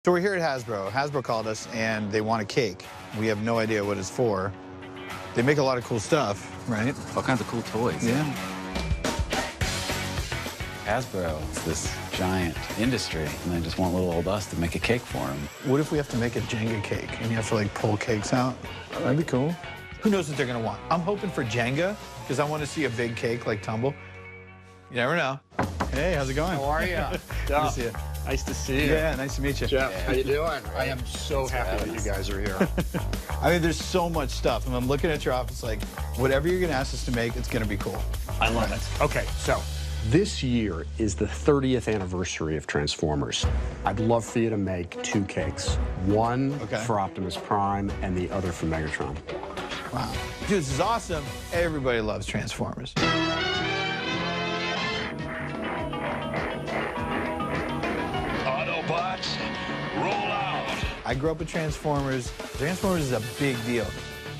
So we're here at Hasbro. Hasbro called us and they want a cake. We have no idea what it's for. They make a lot of cool stuff, right? All kinds of cool toys. Yeah. Hasbro is this giant industry, and they just want little old us to make a cake for them. What if we have to make a Jenga cake and you have to like pull cakes out? That'd be cool. Who knows what they're gonna want? I'm hoping for Jenga because I want to see a big cake like tumble. You never know. Hey, how's it going? How are you? Good to see you. Nice to see you. Yeah, nice to meet you. Jeff, how you doing? I am so happy that you guys are here. I mean, there's so much stuff, and I'm looking at your office like, whatever you're gonna ask us to make, it's gonna be cool. I love it. Okay, so this year is the 30th anniversary of Transformers. I'd love for you to make 2 cakes. One for Optimus Prime and the other for Megatron. Wow. Dude, this is awesome. Everybody loves Transformers. Autobots, roll out. I grew up with Transformers. Transformers is a big deal.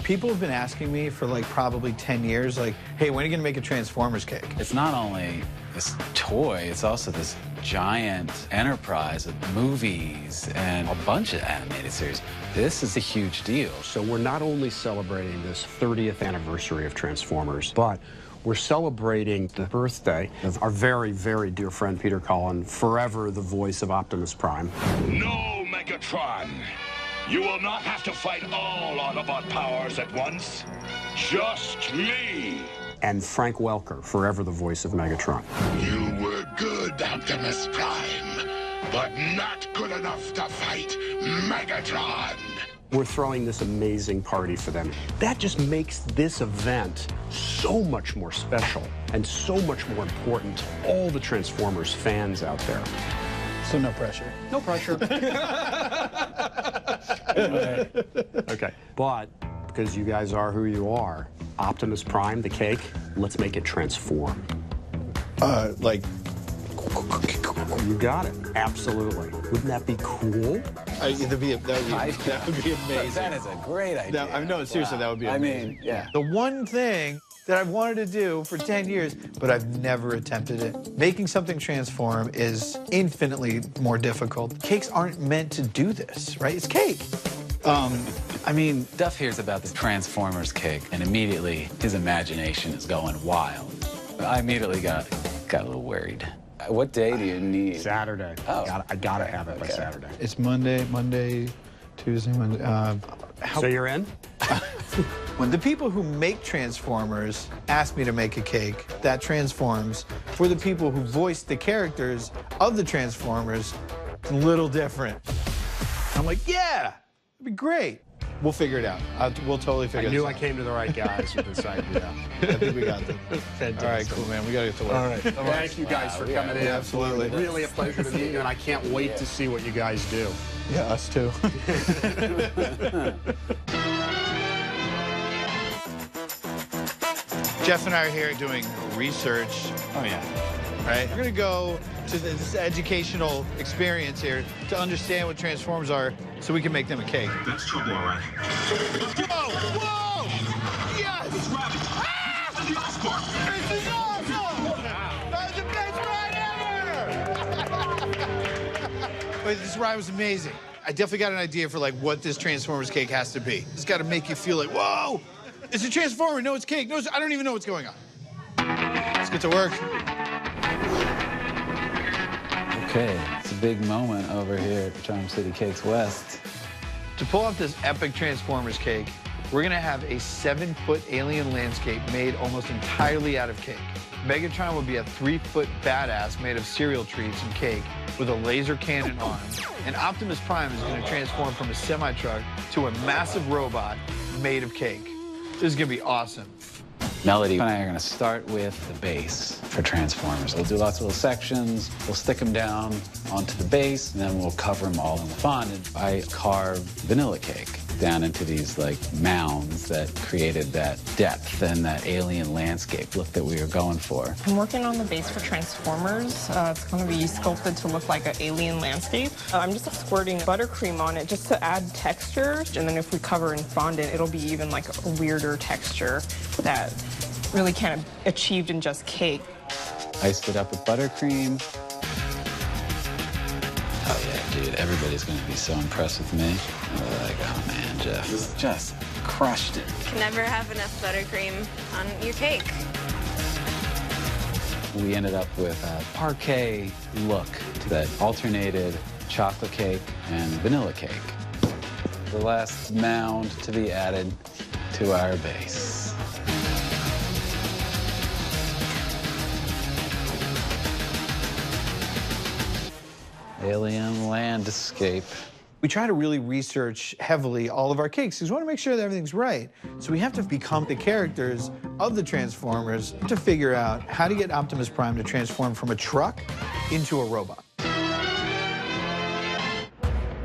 People have been asking me for like probably 10 years, like, hey, when are you gonna make a Transformers cake? It's not only this toy, it's also this giant enterprise of movies and a bunch of animated series. This is a huge deal. So we're not only celebrating this 30th anniversary of Transformers, but we're celebrating the birthday of our very, very dear friend Peter Cullen, forever the voice of Optimus Prime. No, Megatron. You will not have to fight all Autobot powers at once. Just me. And Frank Welker, forever the voice of Megatron. You were good, Optimus Prime, but not good enough to fight Megatron. We're throwing this amazing party for them. That just makes this event so much more special and so much more important to all the Transformers fans out there. So no pressure. No pressure. Okay, but because you guys are who you are, Optimus Prime, the cake, let's make it transform. Like, You got it. Absolutely. Wouldn't that be cool? that would be amazing. That is a great idea. No, seriously, that would be amazing. I mean, yeah. The one thing that I've wanted to do for 10 years, but I've never attempted it. Making something transform is infinitely more difficult. Cakes aren't meant to do this, right? It's cake. I mean, Duff hears about this Transformers cake, and immediately his imagination is going wild. I immediately got a little worried. What day do you need? Saturday. Oh. I gotta have it by Saturday. it's Monday, Tuesday, Monday. So you're in? When the people who make Transformers ask me to make a cake that transforms, for the people who voice the characters of the Transformers, it's a little different. I'm like, yeah, it'd be great. We'll figure it out. We'll totally figure it out. I knew I came to the right guys with this idea. I think we got this. Fantastic. All right, cool, man. We got to get to work. All right. Thank you guys for coming in. Absolutely. Really a pleasure to meet you, and I can't wait to see what you guys do. Yeah, us too. Jeff and I are here doing research. Oh, yeah. Right? We're gonna go to this educational experience here to understand what Transformers are so we can make them a cake. That's trouble, all right. Whoa! Whoa! Yes! Ah! This is awesome! That's the best ride ever! Wait, this ride was amazing. I definitely got an idea for like what this Transformers cake has to be. It's got to make you feel like, whoa! It's a Transformer. No, it's cake. No, I don't even know what's going on. Let's get to work. Okay, it's a big moment over here at the Charm City Cakes West. To pull off this epic Transformers cake, we're gonna have a 7-foot alien landscape made almost entirely out of cake. Megatron will be a 3-foot badass made of cereal treats and cake with a laser cannon arm. And Optimus Prime is gonna transform from a semi-truck to a massive robot made of cake. This is gonna be awesome. Melody and I are gonna start with the base for Transformers. We'll do lots of little sections, we'll stick them down onto the base, and then we'll cover them all in fondant. I carved vanilla cake down into these like mounds that created that depth and that alien landscape look that we were going for. I'm working on the base for Transformers. It's going to be sculpted to look like an alien landscape. I'm just squirting buttercream on it just to add texture. And then if we cover in fondant, it'll be even like a weirder texture that really can't be achieved in just cake. Iced it up with buttercream. Oh, yeah. Dude, everybody's gonna be so impressed with me. They're like, oh man, Jeff just crushed it. You can never have enough buttercream on your cake. We ended up with a parquet look that alternated chocolate cake and vanilla cake. The last mound to be added to our base. Alien landscape. We try to really research heavily all of our cakes because we want to make sure that everything's right. So we have to become the characters of the Transformers to figure out how to get Optimus Prime to transform from a truck into a robot. The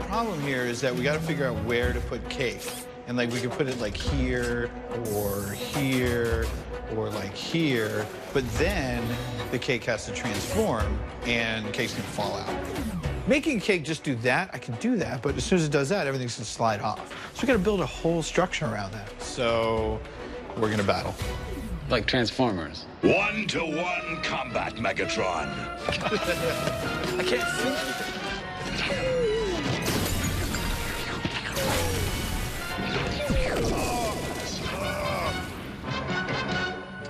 problem here is that we got to figure out where to put cake. And like we could put it like here or here or like here, but then the cake has to transform and the cake's gonna fall out. Making a cake just do that, I can do that, but as soon as it does that, everything's gonna slide off. So we gotta build a whole structure around that. So we're gonna battle. Like Transformers. 1-to-1 combat, Megatron. I can't see.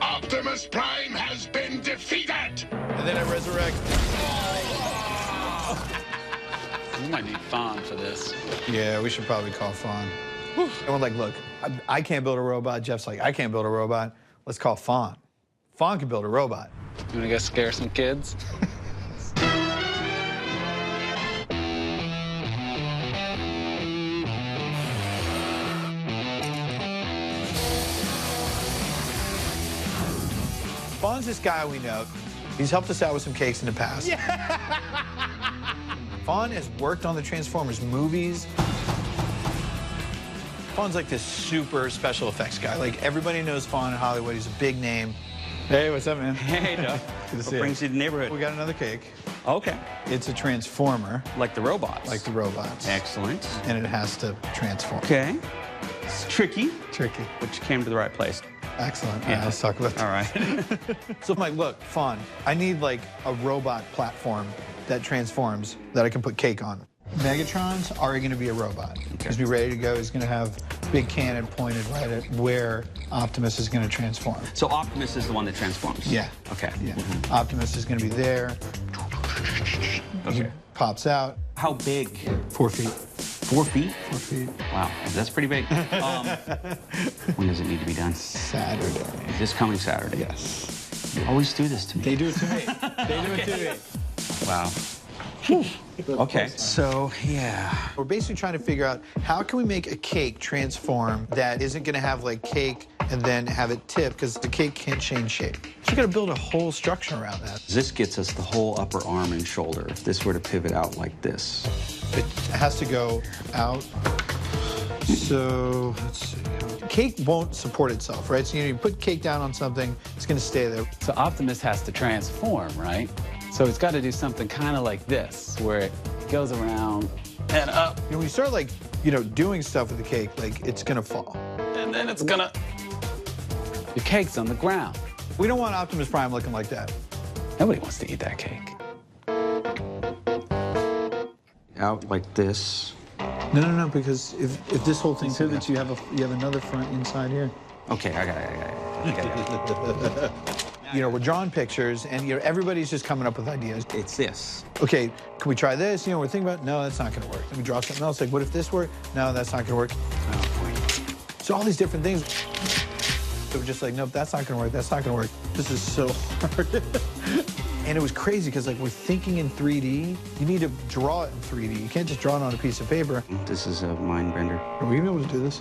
Optimus Prime has been defeated! And then I resurrect. We might need Fawn for this. Yeah, we should probably call Fawn. And we're like, look, I can't build a robot. Jeff's like, I can't build a robot. Let's call Fawn. Fawn can build a robot. You wanna go scare some kids? Fawn's this guy we know. He's helped us out with some cakes in the past. Yeah. Fawn has worked on the Transformers movies. Fawn's like this super special effects guy. Like, everybody knows Fawn in Hollywood. He's a big name. Hey, what's up, man? Hey, Doug. Good to see What brings you to the neighborhood? We got another cake. Okay. It's a Transformer, Like the robots. like the robots. Excellent. And it has to transform. Okay. It's tricky, Tricky. but you came to the right place. Excellent. Yeah. All right, let's talk about that. All right. So I'm like, look, Fawn, I need like a robot platform that transforms that I can put cake on. Megatron's are going to be a robot. He's going to be ready to go. He's going to have big cannon pointed right at where Optimus is going to transform. So Optimus is the one that transforms? Yeah. Okay. Yeah. Optimus is going to be there. He Okay. pops out. How big? 4 feet. 4 feet? 4 feet. Wow, that's pretty big. When does it need to be done? Saturday. This coming Saturday? Yes. You always do this to me. They do it to me. They do it to me. Wow. Okay, so, yeah. We're basically trying to figure out how can we make a cake transform that isn't going to have like cake and then have it tip because the cake can't change shape. So we got to build a whole structure around that. This gets us the whole upper arm and shoulder. If this were to pivot out like this. It has to go out. So let's see. Cake won't support itself, right? So you put cake down on something, it's going to stay there. So Optimus has to transform, right? So it's got to do something kind of like this, where it goes around and up, When you start like, doing stuff with the cake, like it's going to fall. and then it's gonna... Your cake's on the ground. We don't want Optimus Prime looking like that. Nobody wants to eat that cake. Out like this. No, because if this whole thing pivots, you have another front inside here. Okay, I got it. We're drawing pictures, and everybody's just coming up with ideas. It's this. Okay, can we try this? We're thinking about, no, that's not gonna work. Then we draw something else, like, what if this worked? No, that's not gonna work. Oh, wait. So all these different things. So we're just like, nope, that's not gonna work, that's not gonna work. This is so hard. And it was crazy, because like we're thinking in 3D, you need to draw it in 3D. You can't just draw it on a piece of paper. This is a mind bender. Are we gonna be able to do this?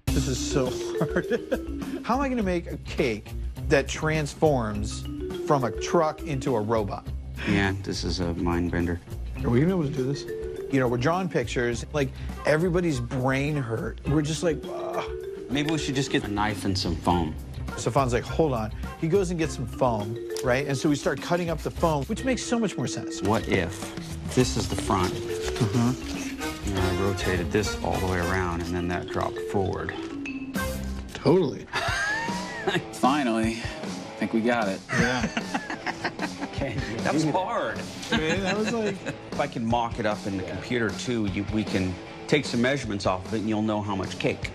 This is so hard. How am I gonna make a cake that transforms from a truck into a robot? Yeah, this is a mind bender. Are we gonna be able to do this? We're drawing pictures, like everybody's brain hurt. We're just like, ugh. Maybe we should just get a knife and some foam. So Fawn's like, hold on. He goes and gets some foam, right? And so we start cutting up the foam, which makes so much more sense. What if this is the front? And I rotated this all the way around, and then that dropped forward. Totally. Finally, I think we got it. Yeah. Can you That was do hard. That was like... If I can mock it up in the computer too, we can take some measurements off of it and you'll know how much cake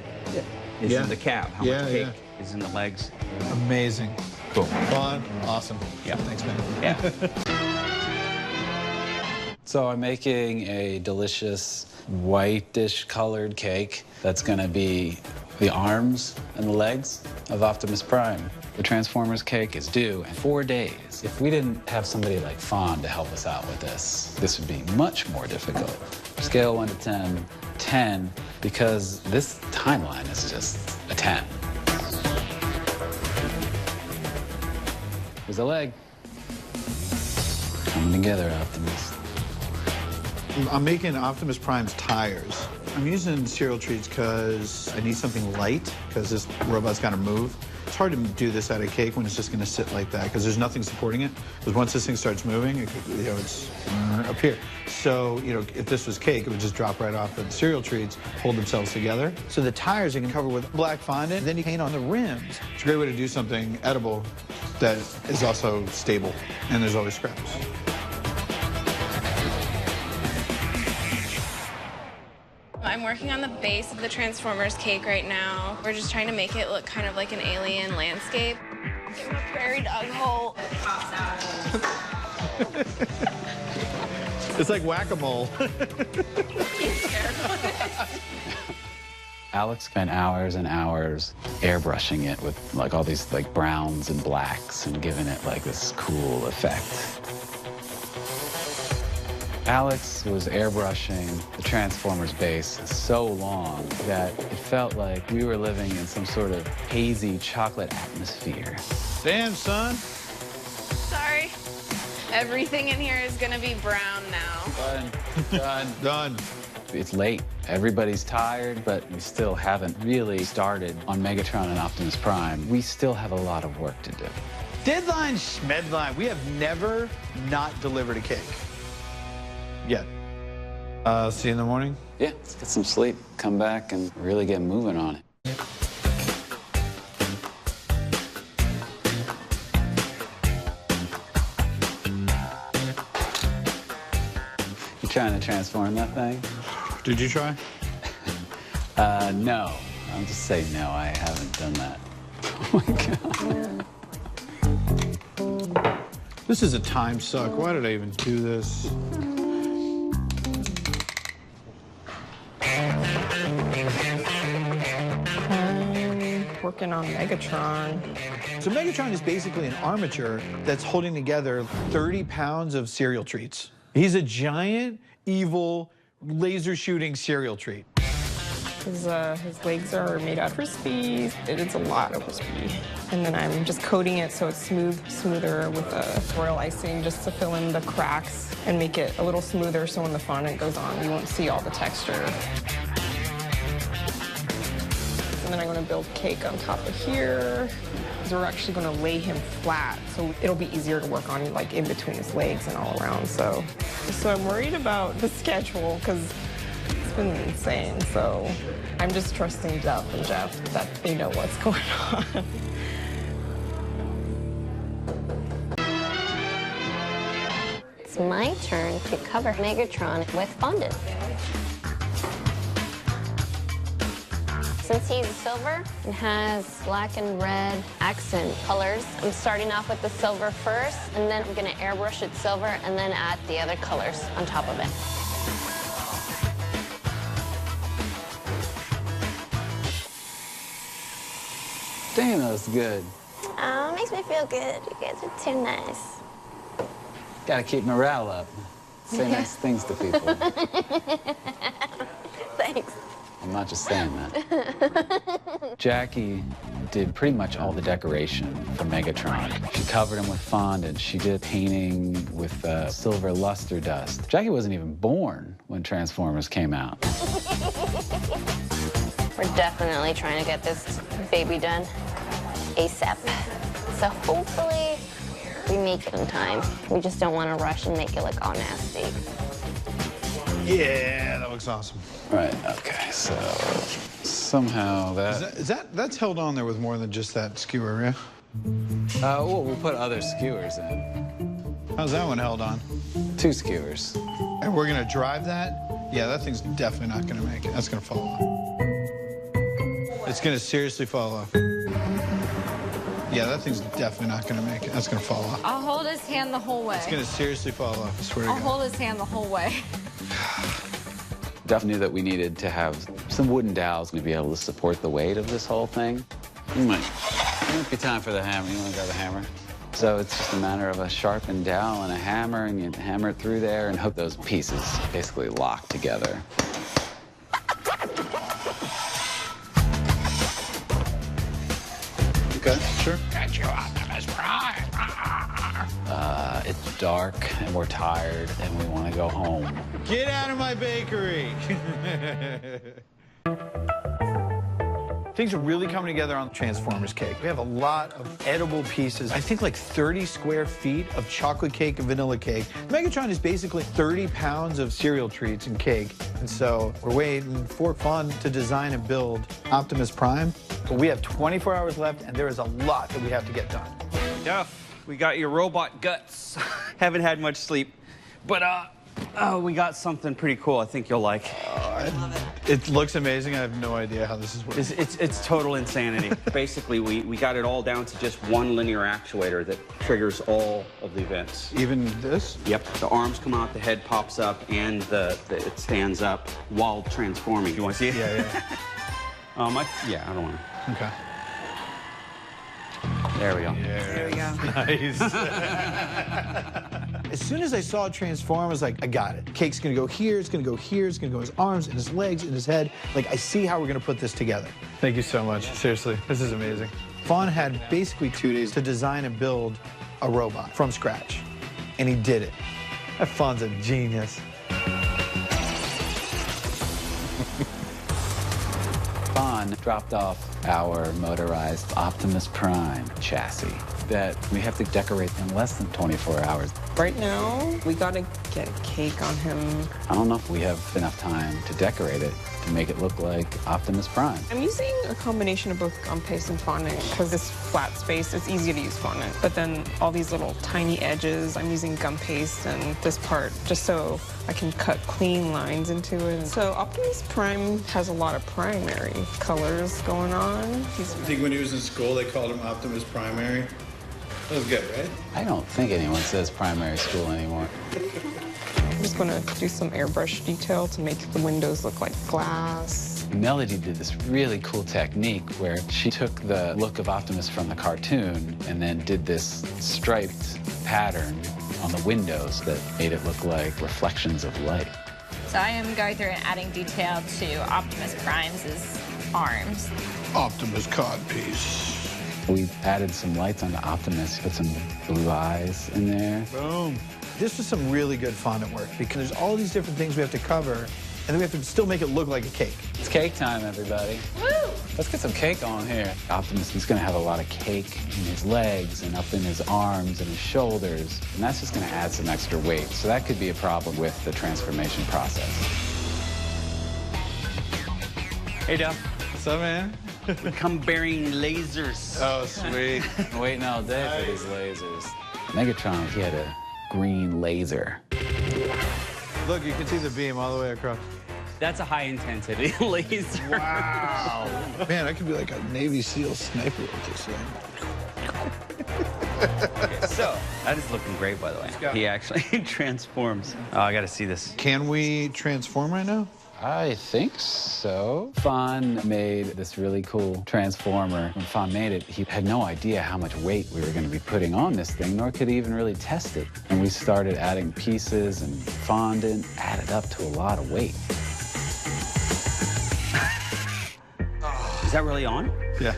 is in the cab, how much cake is in the legs. Amazing. Cool. Fun. Awesome. Yeah. Thanks, man. Yeah. So I'm making a delicious whitish colored cake that's gonna be the arms and the legs of Optimus Prime. The Transformers cake is due in 4 days. If we didn't have somebody like Fawn to help us out with this would be much more difficult. Scale 1 to 10, 10, because this timeline is just a 10. Here's the leg. Coming together, Optimus. I'm making Optimus Prime's tires. I'm using cereal treats because I need something light, because this robot's got to move. It's hard to do this out of cake when it's just going to sit like that, because there's nothing supporting it. Because once this thing starts moving, it's up here. So, if this was cake, it would just drop right off. But the cereal treats hold themselves together. So the tires you can cover with black fondant, then you paint on the rims. It's a great way to do something edible that is also stable, and there's always scraps. I'm working on the base of the Transformers cake right now. We're just trying to make it look kind of like an alien landscape. Give him a prairie dog hole. It's like whack-a-mole. Alex spent hours and hours airbrushing it with like all these like browns and blacks and giving it like this cool effect. Alex was airbrushing the Transformers base so long that it felt like we were living in some sort of hazy chocolate atmosphere. Damn, son. Sorry. Everything in here is gonna be brown now. Done. Done. Done. It's late. Everybody's tired, but we still haven't really started on Megatron and Optimus Prime. We still have a lot of work to do. Deadline schmedline. We have never not delivered a cake. Yet. See you in the morning? Yeah, let's get some sleep, come back, and really get moving on it. You trying to transform that thing? Did you try? No. I'll just say no, I haven't done that. Oh my God. This is a time suck. Why did I even do this? Working on Megatron. So Megatron is basically an armature that's holding together 30 pounds of cereal treats. He's a giant, evil, laser-shooting cereal treat. His legs are made out of crispy. It's a lot of crispy. And then I'm just coating it so it's smoother with a royal icing just to fill in the cracks and make it a little smoother so when the fondant goes on, you won't see all the texture. And then I'm going to build cake on top of here. So we're actually going to lay him flat, so it'll be easier to work on, like in between his legs and all around. So I'm worried about the schedule because it's been insane. So I'm just trusting Jeff that they know what's going on. It's my turn to cover Megatron with fondant. Since he's silver and has black and red accent colors, I'm starting off with the silver first, and then I'm gonna airbrush it silver and then add the other colors on top of it. Damn, that was good. Oh, it makes me feel good. You guys are too nice. Gotta keep morale up. Say nice things to people. Thanks. I'm not just saying that. Jackie did pretty much all the decoration for Megatron. She covered him with fondant. She did painting with silver luster dust. Jackie wasn't even born when Transformers came out. We're definitely trying to get this baby done ASAP. So hopefully we make it in time. We just don't want to rush and make it look all nasty. Yeah, that looks awesome. Right, okay, so somehow That's held on there with more than just that skewer, yeah? well, we'll put other skewers in. How's that one held on? 2 skewers. And we're gonna drive that? Yeah, that thing's definitely not gonna make it. That's gonna fall off. It's gonna seriously fall off. Yeah, that thing's definitely not gonna make it. That's gonna fall off. I'll hold his hand the whole way. It's gonna seriously fall off, I swear to God. I'll hold his hand the whole way. Duff knew that we needed to have some wooden dowels to be able to support the weight of this whole thing. It might be time for the hammer. You want to grab a hammer? So it's just a matter of a sharpened dowel and a hammer, and you hammer it through there and hook those pieces basically locked together. Okay, sure. Get you Optimus Prime. It's dark and we're tired and we want to go home. Get out of my bakery! Things are really coming together on Transformers cake. We have a lot of edible pieces. I think like 30 square feet of chocolate cake and vanilla cake. Megatron is basically 30 pounds of cereal treats and cake. And so we're waiting for fun to design and build Optimus Prime. But we have 24 hours left and there is a lot that we have to get done. Duff, we got your robot guts. Haven't had much sleep. But, we got something pretty cool I think you'll like. It looks amazing. I have no idea how this is working. It's total insanity. Basically, we got it all down to just one linear actuator that triggers all of the events. Even this? Yep. The arms come out, the head pops up, and it stands up while transforming. You want to see it? Yeah. Yeah, I don't want to. Okay. There we go. There we go. Nice. As soon as I saw it transform, I was like, I got it. Cake's gonna go here, it's gonna go here, it's gonna go his arms and his legs and his head. Like, I see how we're gonna put this together. Thank you so much. Seriously, this is amazing. Fawn had basically 2 days to design and build a robot from scratch, and he did it. That Fawn's a genius. Fawn dropped off our motorized Optimus Prime chassis that we have to decorate in less than 24 hours. Right now, we gotta get a cake on him. I don't know if we have enough time to decorate it to make it look like Optimus Prime. I'm using a combination of both gum paste and fondant because this flat space, it's easier to use fondant. But then all these little tiny edges, I'm using gum paste and this part just so I can cut clean lines into it. So Optimus Prime has a lot of primary colors going on. I think when he was in school, they called him Optimus Primary. That was good, right? I don't think anyone says primary school anymore. I'm just gonna do some airbrush detail to make the windows look like glass. Melody did this really cool technique where she took the look of Optimus from the cartoon and then did this striped pattern on the windows that made it look like reflections of light. So I am going through and adding detail to Optimus Prime's arms. Optimus codpiece. We added some lights onto Optimus, put some blue eyes in there. Boom. This was some really good fondant work because there's all these different things we have to cover, and then we have to still make it look like a cake. It's cake time, everybody. Woo! Let's get some cake on here. Optimus is gonna have a lot of cake in his legs and up in his arms and his shoulders, and that's just gonna add some extra weight. So that could be a problem with the transformation process. Hey, Duff. What's up, man? We come bearing lasers. Oh, sweet. I'm waiting all day for these lasers. Megatron, he had a green laser. Look, you can see the beam all the way across. That's a high-intensity laser. Wow. Man, I could be like a Navy SEAL sniper with this thing. So, that is looking great, by the way. He actually transforms. Oh, I gotta see this. Can we transform right now? I think so. Fawn made this really cool transformer. When Fawn made it, he had no idea how much weight we were going to be putting on this thing, nor could he even really test it. And we started adding pieces and fondant, added up to a lot of weight. Is that really on? Yeah.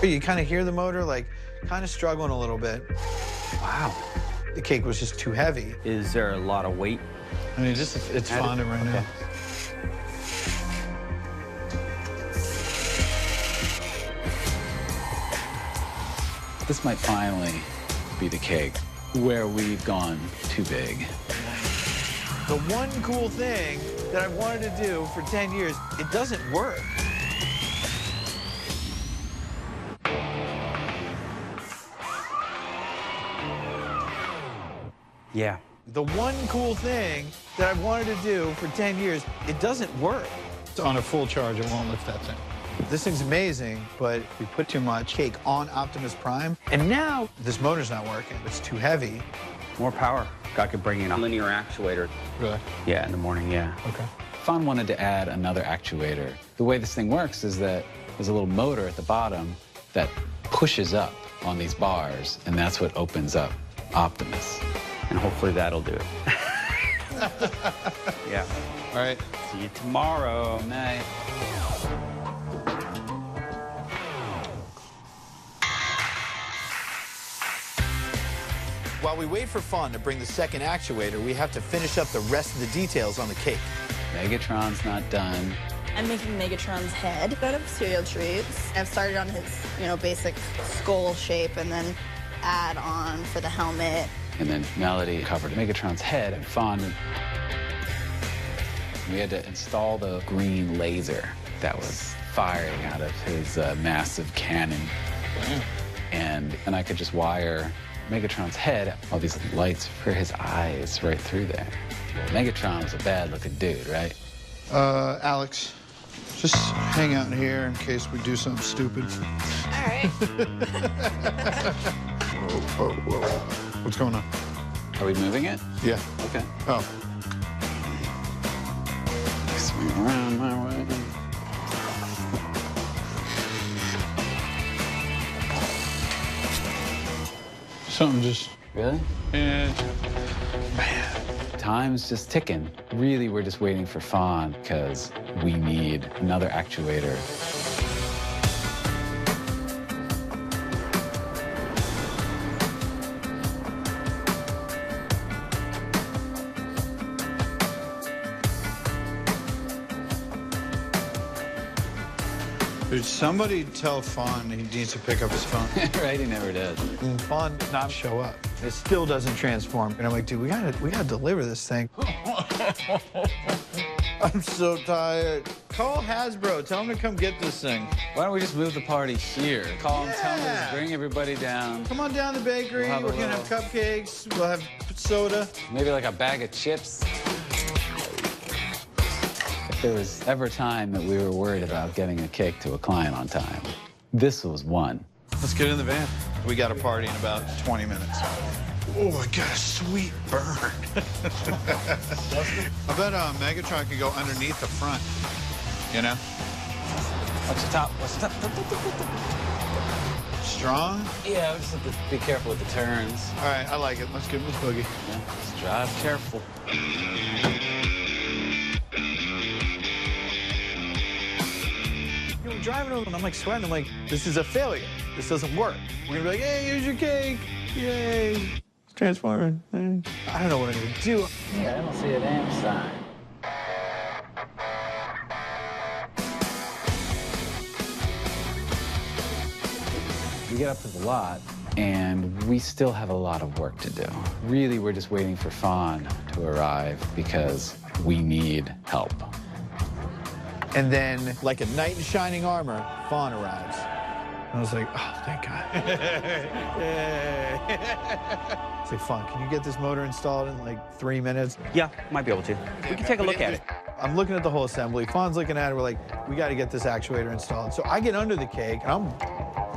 You kind of hear the motor, like, kind of struggling a little bit. Wow. The cake was just too heavy. Is there a lot of weight? I mean, it's fondant right now. This might finally be the cake where we've gone too big. The one cool thing that I've wanted to do for 10 years, it doesn't work. Yeah. The one cool thing that I've wanted to do for 10 years, it doesn't work. It's on a full charge, it won't lift that thing. This thing's amazing, but we put too much cake on Optimus Prime, and now this motor's not working. It's too heavy. More power. I could bring in a linear actuator. Really? Yeah, in the morning, yeah. Okay. Fawn wanted to add another actuator. The way this thing works is that there's a little motor at the bottom that pushes up on these bars, and that's what opens up Optimus. And hopefully that'll do it. Yeah. All right. See you tomorrow. Night. While we wait for Fawn to bring the second actuator, we have to finish up the rest of the details on the cake. Megatron's not done. I'm making Megatron's head out of cereal treats. I've started on his, basic skull shape and then add on for the helmet. And then Melody covered Megatron's head, and Fawn, we had to install the green laser that was firing out of his massive cannon. And I could just wire Megatron's head, all these lights for his eyes right through there. Megatron was a bad-looking dude, right? Alex, just hang out in here in case we do something stupid. All right. Whoa. What's going on? Are we moving it? Yeah. Okay. Oh. Swing around my way. Something just... Really? Man. Time's just ticking. Really, we're just waiting for Fawn because we need another actuator. Dude, somebody tell Fawn he needs to pick up his phone. Right, he never does. And Fawn did not show up. It still doesn't transform. And I'm like, dude, we gotta deliver this thing. I'm so tired. Call Hasbro. Tell them to come get this thing. Why don't we just move the party here? Call him, tell him to just bring everybody down. Come on down to the bakery. We'll have a We're gonna have cupcakes. We'll have soda. Maybe like a bag of chips. If there was ever a time that we were worried about getting a cake to a client on time, this was one. Let's get in the van. We got a party in about 20 minutes. Oh, I got a sweet burn. I bet Megatron could go underneath the front, you know? What's the top? What's the top? Strong? Yeah, we just have to be careful with the turns. All right, I like it. Let's give him this boogie. Yeah, just drive careful. We're driving over, and I'm like sweating. I'm like, this is a failure. This doesn't work. We're gonna be like, hey, here's your cake. Yay. It's transforming. I don't know what I'm gonna do. Yeah, I don't see a damn sign. We get up to the lot, and we still have a lot of work to do. Really, we're just waiting for Fawn to arrive because we need help. And then, like a knight in shining armor, Fawn arrives. And I was like, oh, thank God. It's like, Fawn, can you get this motor installed in like 3 minutes? Yeah, might be able to. We can take a look at it. I'm looking at the whole assembly. Fawn's looking at it. We're like, we got to get this actuator installed. So I get under the cake, and I'm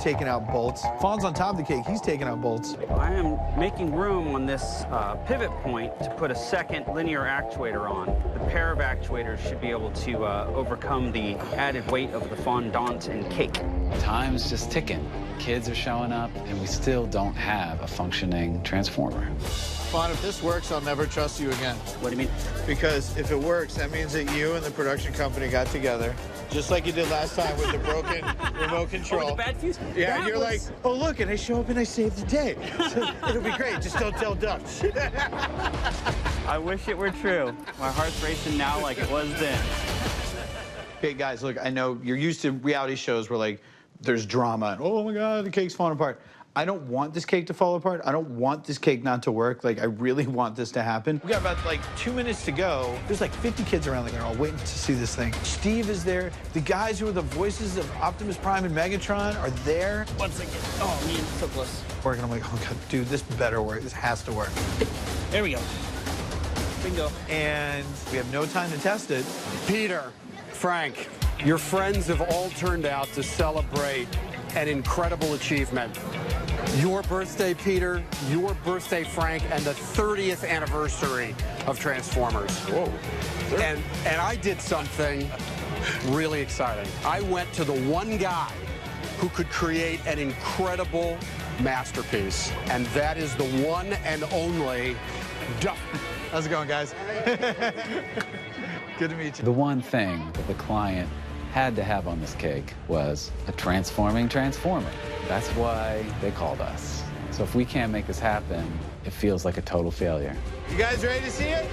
taking out bolts. Fawn's on top of the cake. He's taking out bolts. I am making room on this pivot point to put a second linear actuator on. The pair of actuators should be able to overcome the added weight of the fondant and cake. Time's just ticking. Kids are showing up, and we still don't have a functioning transformer. Fawn, if this works, I'll never trust you again. What do you mean? Because if it works, that means that you and the production company got together, just like you did last time with the broken remote control. Oh, the bad fuse? Yeah, That you're was... like, oh, look, and I show up and I save the day. So it'll be great. Just don't tell Dutch. I wish it were true. My heart's racing now like it was then. Okay, guys, look, I know you're used to reality shows where, like, there's drama and, oh, my God, the cake's falling apart. I don't want this cake to fall apart. I don't want this cake not to work. Like, I really want this to happen. We got about, like, 2 minutes to go. There's, like, 50 kids around there all waiting to see this thing. Steve is there. The guys who are the voices of Optimus Prime and Megatron are there. Once again. Oh, man, so close. Working. I'm like, oh, God, dude, this better work. This has to work. There we go. Bingo. And we have no time to test it. Peter, Frank, your friends have all turned out to celebrate an incredible achievement. Your birthday, Peter, your birthday, Frank, and the 30th anniversary of Transformers. Whoa. And I did something really exciting. I went to the one guy who could create an incredible masterpiece, and that is the one and only Duff. How's it going, guys? Good to meet you. The one thing that the client had to have on this cake was a transforming transformer. That's why they called us. So if we can't make this happen, it feels like a total failure. You guys ready to see it?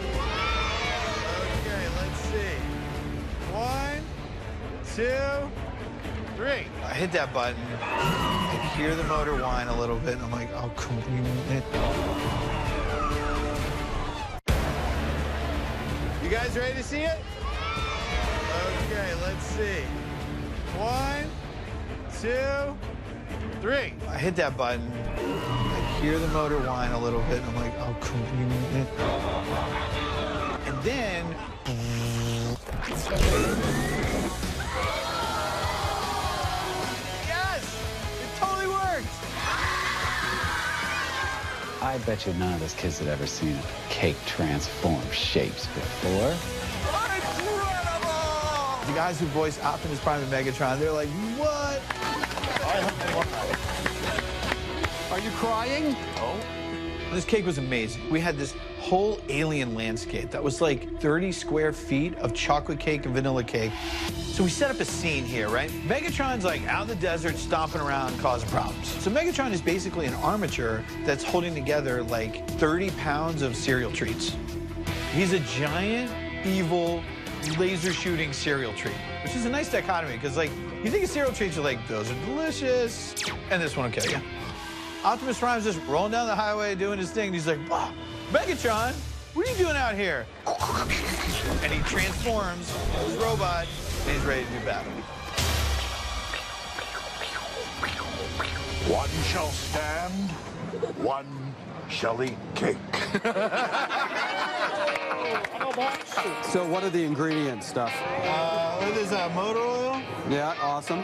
Okay, let's see. 1, 2, 3. I hit that button. I hear the motor whine a little bit, and I'm like, oh, come on. You guys ready to see it? Okay, let's see. 1, 2, 3. I hit that button. I hear the motor whine a little bit, and I'm like, oh, come on. And then... Yes! It totally worked! I bet you none of those kids had ever seen a cake transform shapes before. Incredible! The guys who voiced Optimus Prime and Megatron, they're like, what? Are you crying? Oh. This cake was amazing. We had this whole alien landscape that was like 30 square feet of chocolate cake and vanilla cake. So we set up a scene here, right? Megatron's like out in the desert stomping around causing problems. So Megatron is basically an armature that's holding together like 30 pounds of cereal treats. He's a giant, evil, laser shooting cereal treat, which is a nice dichotomy because like you think of cereal treats, you're like, those are delicious, and this one will kill you. Optimus Prime's just rolling down the highway doing his thing, and he's like, wow, Megatron, what are you doing out here? And he transforms his robot, and he's ready to do battle. One shall stand, one shall eat cake. So what are the ingredients, Stuff? What is that, motor oil? Yeah, awesome.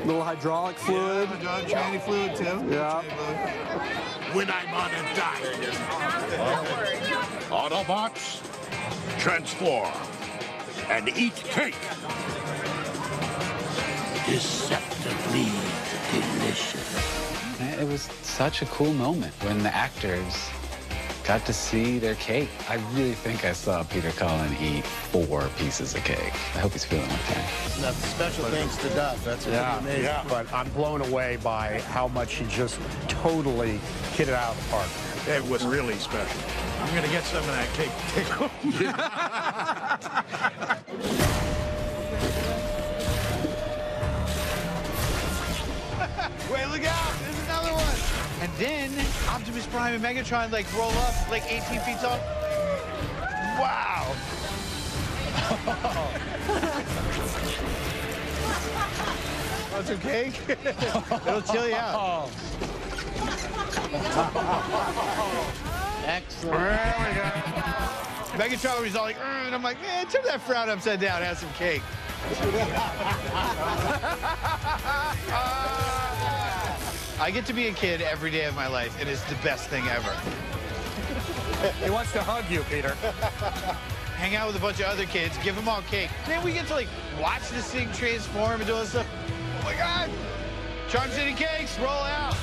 Little hydraulic fluid. Yeah, hydraulic tranny fluid, too. Yeah. When I'm on a diet. Autobots, transform and eat cake. Deceptively delicious. It was such a cool moment when the actors got to see their cake. I really think I saw Peter Cullen eat 4 pieces of cake. I hope he's feeling okay. That's special thanks to Duff. That's really amazing. Yeah, but I'm blown away by how much he just totally hit it out of the park. It was really special. I'm going to get some of that cake. Wait, look out, there's another one. And then Optimus Prime and Megatron like roll up like 18 feet tall. Wow. Want some cake? It'll chill you out. Excellent. There we go. Megatron was all like, and I'm like, man, turn that frown upside down, have some cake. I get to be a kid every day of my life. It is the best thing ever. He wants to hug you, Peter. Hang out with a bunch of other kids, give them all cake. Then we get to like watch this thing transform and do all this stuff. Oh my God! Charm City Cakes, roll out.